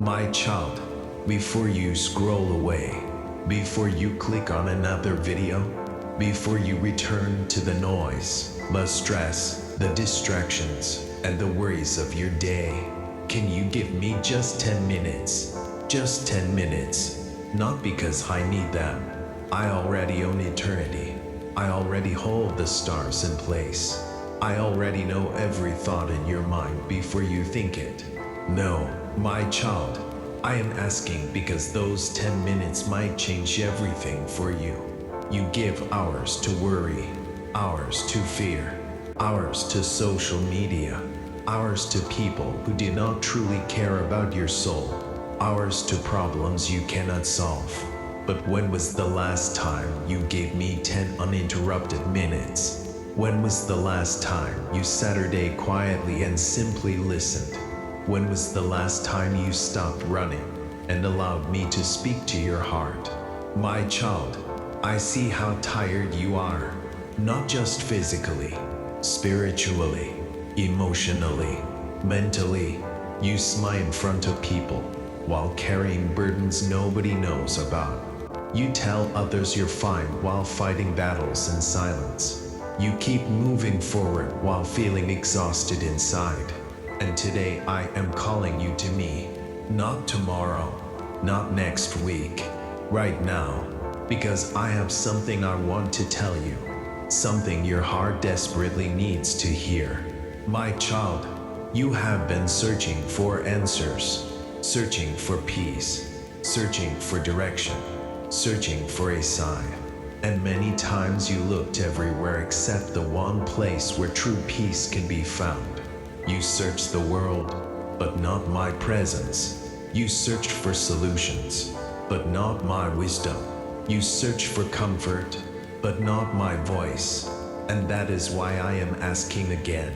My child, before you scroll away, before you click on another video, before you return to the noise, the stress, the distractions, and the worries of your day, can you give me just 10 minutes? Just 10 minutes. Not because I need them. I already own eternity. I already hold the stars in place. I already know every thought in your mind before you think it. No, my child, I am asking because those 10 minutes might change everything for you. You give hours to worry, hours to fear, hours to social media, hours to people who do not truly care about your soul, hours to problems you cannot solve. But when was the last time you gave me 10 uninterrupted minutes? When was the last time you Saturday quietly and simply listened? When was the last time you stopped running and allowed me to speak to your heart? My child, I see how tired you are, not just physically, spiritually, emotionally, mentally. You smile in front of people while carrying burdens nobody knows about. You tell others you're fine while fighting battles in silence. You keep moving forward while feeling exhausted inside. And today I am calling you to me. Not tomorrow, not next week, right now. Because I have something I want to tell you. Something your heart desperately needs to hear. My child, you have been searching for answers. Searching for peace. Searching for direction. Searching for a sign. And many times you looked everywhere except the one place where true peace can be found. You searched the world, but not my presence. You searched for solutions, but not my wisdom. You searched for comfort, but not my voice. And that is why I am asking again.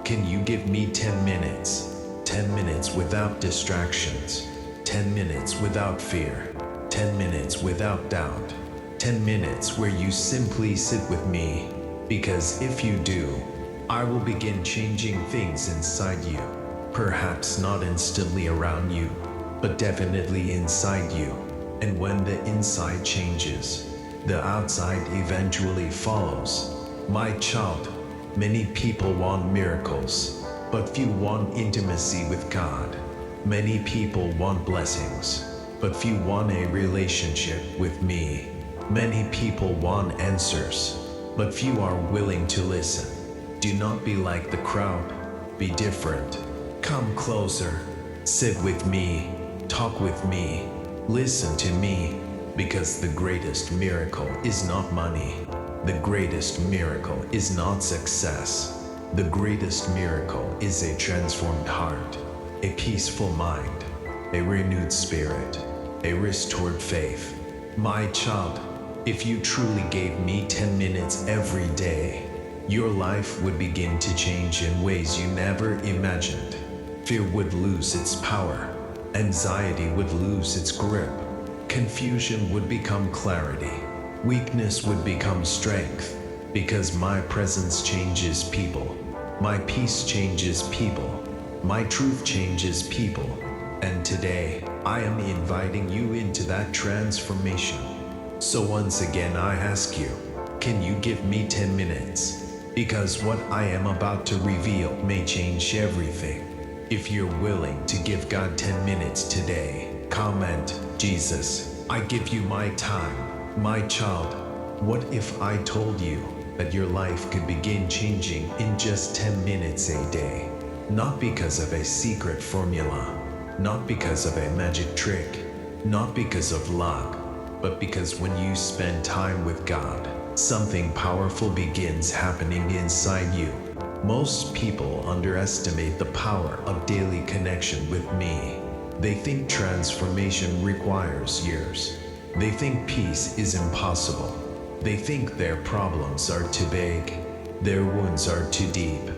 Can you give me 10 minutes? 10 minutes without distractions. 10 minutes without fear. 10 minutes without doubt. 10 minutes where you simply sit with me. Because if you do, I will begin changing things inside you. Perhaps not instantly around you, but definitely inside you. And when the inside changes, the outside eventually follows. My child, many people want miracles, but few want intimacy with God. Many people want blessings, but few want a relationship with me. Many people want answers, but few are willing to listen. Do not be like the crowd. Be different. Come closer. Sit with me. Talk with me. Listen to me. Because the greatest miracle is not money. The greatest miracle is not success. The greatest miracle is a transformed heart, a peaceful mind, a renewed spirit, a restored faith. My child, if you truly gave me 10 minutes every day, your life would begin to change in ways you never imagined. Fear would lose its power. Anxiety would lose its grip. Confusion would become clarity. Weakness would become strength. Because my presence changes people. My peace changes people. My truth changes people. And today, I am inviting you into that transformation. So once again I ask you, can you give me 10 minutes? Because what I am about to reveal may change everything. If you're willing to give God 10 minutes today, comment, Jesus, I give you my time. My child, what if I told you that your life could begin changing in just 10 minutes a day? Not because of a secret formula, not because of a magic trick, not because of luck, but because when you spend time with God, something powerful begins happening inside you. Most people underestimate the power of daily connection with me. They think transformation requires years. They think peace is impossible. They think their problems are too big. Their wounds are too deep.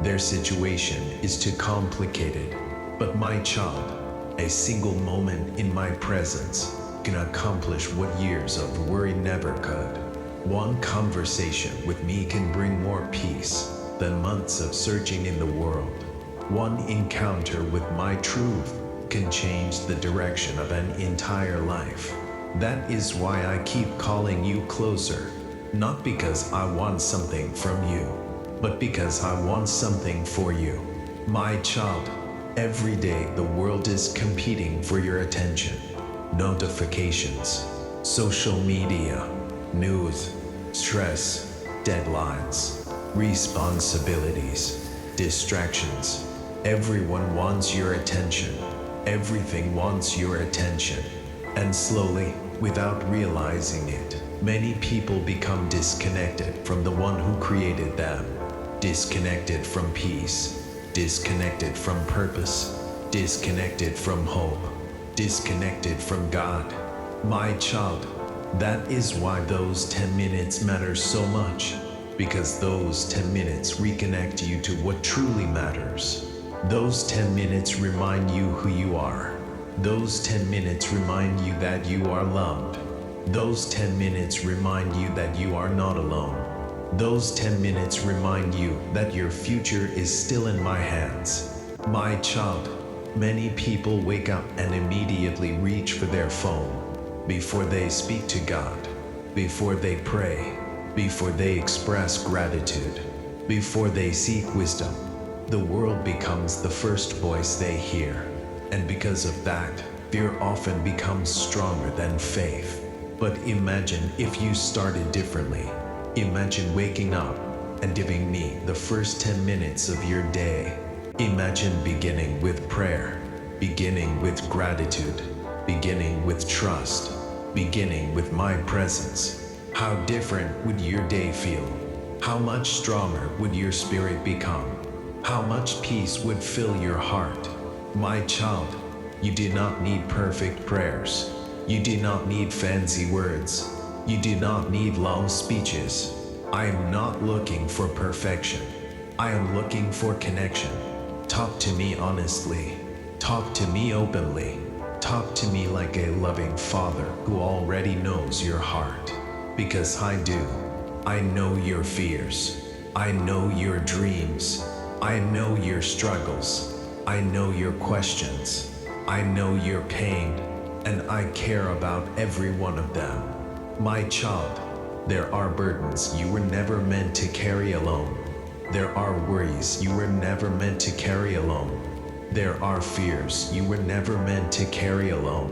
Their situation is too complicated. But my child, a single moment in my presence can accomplish what years of worry never could. One conversation with me can bring more peace than months of searching in the world. One encounter with my truth can change the direction of an entire life. That is why I keep calling you closer. Not because I want something from you, but because I want something for you. My child, every day the world is competing for your attention. Notifications, social media, news, stress, deadlines, responsibilities, distractions. Everyone wants your attention. Everything wants your attention. And slowly, without realizing it, many people become disconnected from the one who created them. Disconnected from peace, disconnected from purpose, disconnected from hope, disconnected from God. My child, that is why those 10 minutes matter so much, because those 10 minutes reconnect you to what truly matters. Those 10 minutes remind you who you are. Those 10 minutes remind you that you are loved. Those 10 minutes remind you that you are not alone. Those 10 minutes remind you that your future is still in my hands. My child, many people wake up and immediately reach for their phone before they speak to God, before they pray, before they express gratitude, before they seek wisdom. The world becomes the first voice they hear. And because of that, fear often becomes stronger than faith. But imagine if you started differently. Imagine waking up and giving me the first 10 minutes of your day. Imagine beginning with prayer, beginning with gratitude, beginning with trust, beginning with my presence. How different would your day feel? How much stronger would your spirit become? How much peace would fill your heart? My child, you do not need perfect prayers. You do not need fancy words. You do not need long speeches. I am not looking for perfection. I am looking for connection. Talk to me honestly. Talk to me openly. Talk to me like a loving father who already knows your heart. Because I do. I know your fears. I know your dreams. I know your struggles. I know your questions. I know your pain. And I care about every one of them. My child, there are burdens you were never meant to carry alone. There are worries you were never meant to carry alone. There are fears you were never meant to carry alone.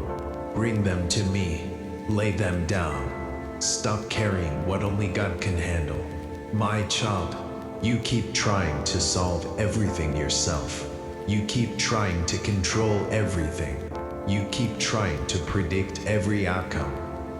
Bring them to me. Lay them down. Stop carrying what only God can handle. My child, you keep trying to solve everything yourself. You keep trying to control everything. You keep trying to predict every outcome,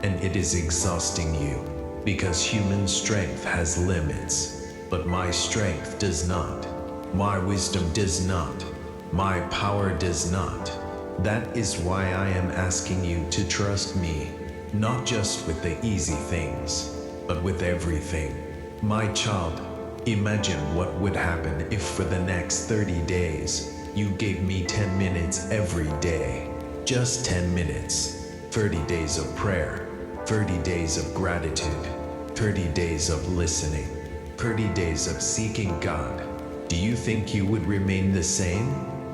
and it is exhausting you, because human strength has limits, but my strength does not. My wisdom does not. My power does not. That is why I am asking you to trust me, not just with the easy things, but with everything. My child, imagine what would happen if for the next 30 days, you gave me 10 minutes every day. Just 10 minutes, 30 days of prayer, 30 days of gratitude, 30 days of listening, 30 days of seeking God. Do you think you would remain the same?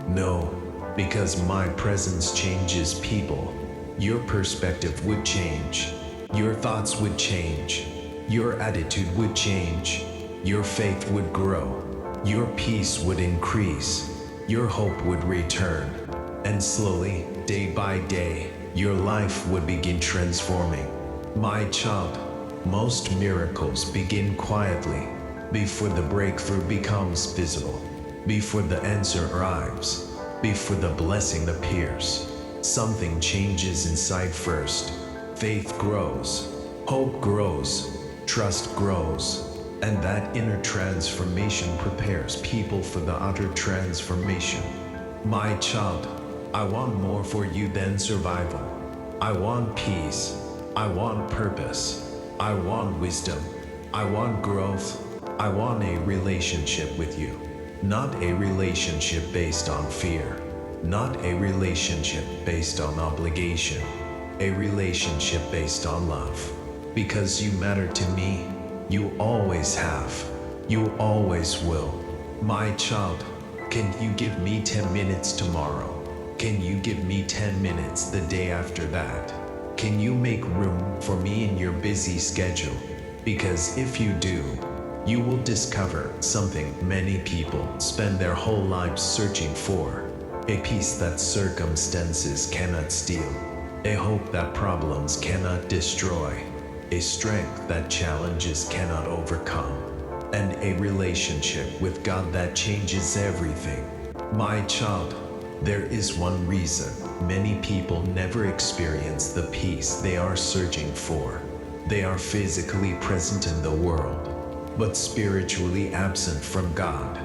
No, because my presence changes people. Your perspective would change. Your thoughts would change. Your attitude would change. Your faith would grow. Your peace would increase. Your hope would return. And slowly, day by day, your life would begin transforming. My child, most miracles begin quietly, before the breakthrough becomes visible, before the answer arrives, before the blessing appears. Something changes inside first. Faith grows, hope grows, trust grows, and that inner transformation prepares people for the outer transformation. My child, I want more for you than survival. I want peace. I want purpose. I want wisdom. I want growth. I want a relationship with you. Not a relationship based on fear. Not a relationship based on obligation. A relationship based on love. Because you matter to me. You always have. You always will. My child, can you give me 10 minutes tomorrow? Can you give me 10 minutes the day after that? Can you make room for me in your busy schedule? Because if you do, you will discover something many people spend their whole lives searching for. A peace that circumstances cannot steal. A hope that problems cannot destroy. A strength that challenges cannot overcome. And a relationship with God that changes everything. My child, there is one reason many people never experience the peace they are searching for. They are physically present in the world, but spiritually absent from God.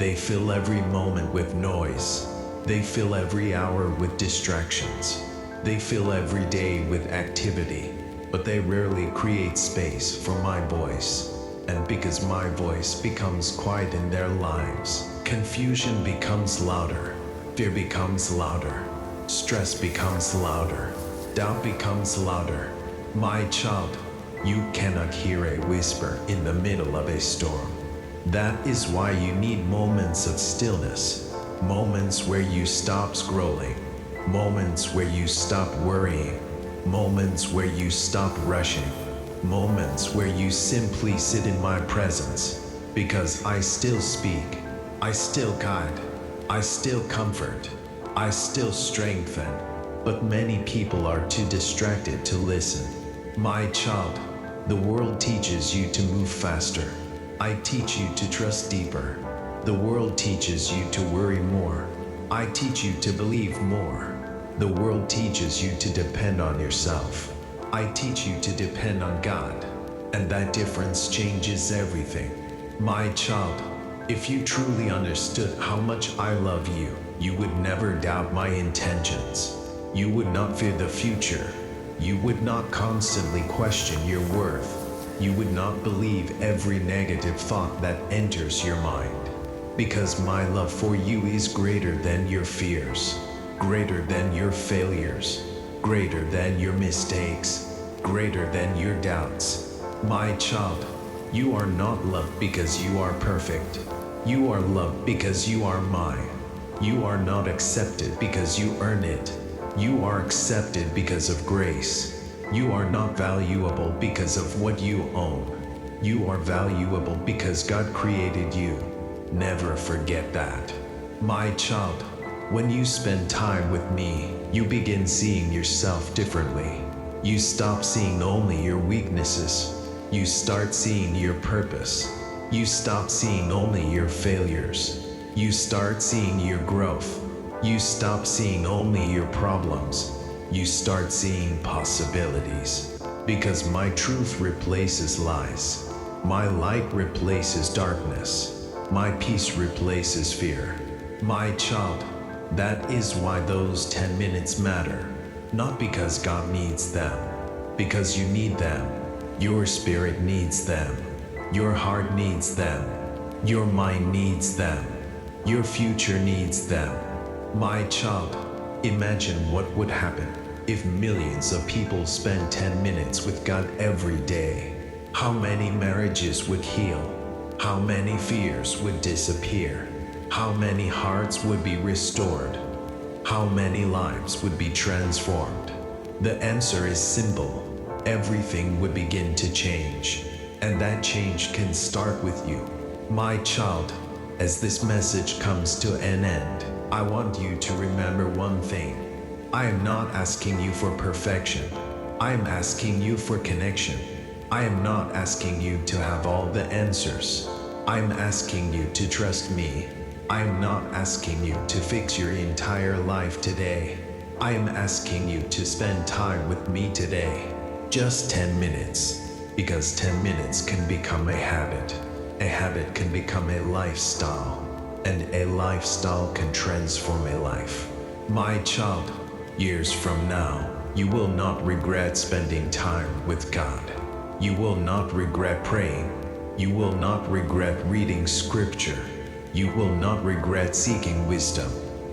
They fill every moment with noise. They fill every hour with distractions. They fill every day with activity, but they rarely create space for my voice. And because my voice becomes quiet in their lives, confusion becomes louder, fear becomes louder, stress becomes louder, doubt becomes louder. My child, you cannot hear a whisper in the middle of a storm. That is why you need moments of stillness, moments where you stop scrolling, moments where you stop worrying, moments where you stop rushing, moments where you simply sit in my presence, because I still speak, I still guide, I still comfort, I still strengthen, but many people are too distracted to listen. My child, the world teaches you to move faster. I teach you to trust deeper. The world teaches you to worry more. I teach you to believe more. The world teaches you to depend on yourself. I teach you to depend on God, and that difference changes everything. My child, if you truly understood how much I love you, you would never doubt my intentions. You would not fear the future. You would not constantly question your worth. You would not believe every negative thought that enters your mind. Because my love for you is greater than your fears, greater than your failures, greater than your mistakes, greater than your doubts. My child, you are not loved because you are perfect. You are loved because you are mine. You are not accepted because you earn it. You are accepted because of grace. You are not valuable because of what you own. You are valuable because God created you. Never forget that. My child, when you spend time with me, you begin seeing yourself differently. You stop seeing only your weaknesses. You start seeing your purpose. You stop seeing only your failures. You start seeing your growth. You stop seeing only your problems. You start seeing possibilities. Because my truth replaces lies. My light replaces darkness. My peace replaces fear. My child, that is why those 10 minutes matter. Not because God needs them, because you need them. Your spirit needs them. Your heart needs them. Your mind needs them. Your future needs them. My child, imagine what would happen if millions of people spent 10 minutes with God every day. How many marriages would heal? How many fears would disappear? How many hearts would be restored? How many lives would be transformed? The answer is simple. Everything would begin to change. And that change can start with you. My child, as this message comes to an end, I want you to remember one thing. I am not asking you for perfection. I am asking you for connection. I am not asking you to have all the answers. I am asking you to trust me. I am not asking you to fix your entire life today. I am asking you to spend time with me today. Just 10 minutes. Because 10 minutes can become a habit. A habit can become a lifestyle. And a lifestyle can transform a life. My child, years from now, you will not regret spending time with God. You will not regret praying. You will not regret reading scripture. You will not regret seeking wisdom.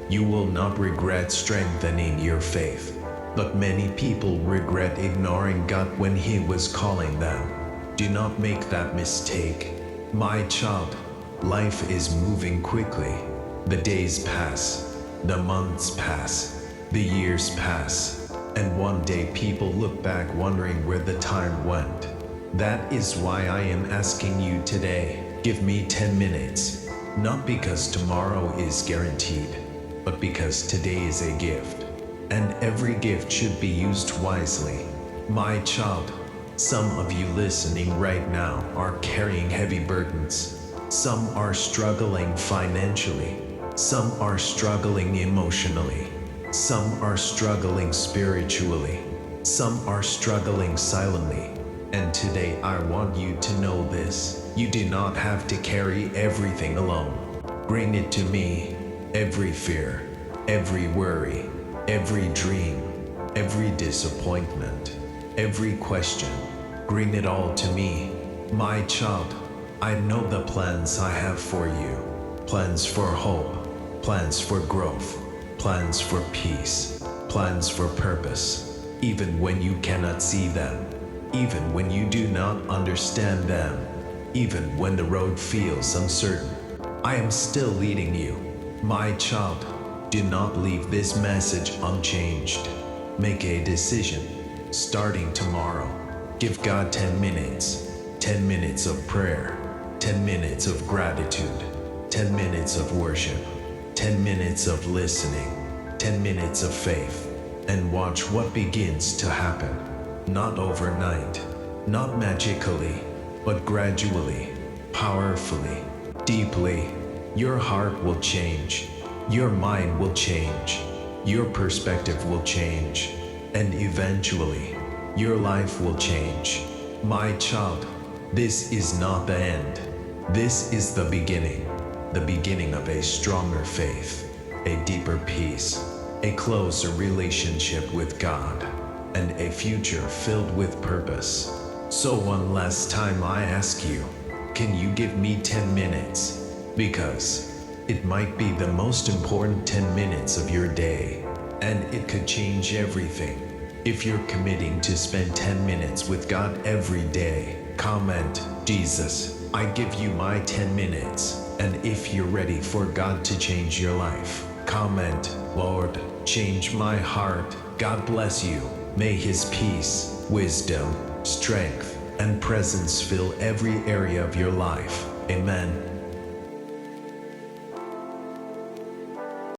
You will not regret strengthening your faith. But many people regret ignoring God when He was calling them. Do not make that mistake. My child, life is moving quickly. The days pass. The months pass, the years pass, and one day people look back wondering where the time went. That is why I am asking you today, give me 10 minutes. Not because tomorrow is guaranteed, but because today is a gift. And every gift should be used wisely. My child, some of you listening right now are carrying heavy burdens. Some are struggling financially. Some are struggling emotionally. Some are struggling spiritually. Some are struggling silently. And today I want you to know this. You do not have to carry everything alone. Bring it to me. Every fear, every worry, every dream, every disappointment, every question. Bring it all to me. My child, I know the plans I have for you. Plans for hope, plans for growth, plans for peace, plans for purpose. Even when you cannot see them, even when you do not understand them, even when the road feels uncertain, I am still leading you. My child, do not leave this message unchanged. Make a decision, starting tomorrow. Give God 10 minutes. 10 minutes of prayer. 10 minutes of gratitude. 10 minutes of worship. 10 minutes of listening. 10 minutes of faith. And watch what begins to happen. Not overnight, not magically, but gradually, powerfully, deeply. Your heart will change. Your mind will change. Your perspective will change. And eventually, your life will change. My child, this is not the end. This is the beginning of a stronger faith, a deeper peace, a closer relationship with God, and a future filled with purpose. So one last time I ask you, can you give me 10 minutes? Because it might be the most important 10 minutes of your day, and it could change everything. If you're committing to spend 10 minutes with God every day, comment, Jesus, I give you my 10 minutes. And if you're ready for God to change your life, comment, Lord, change my heart. God bless you. May His peace, wisdom, strength, and presence fill every area of your life. Amen.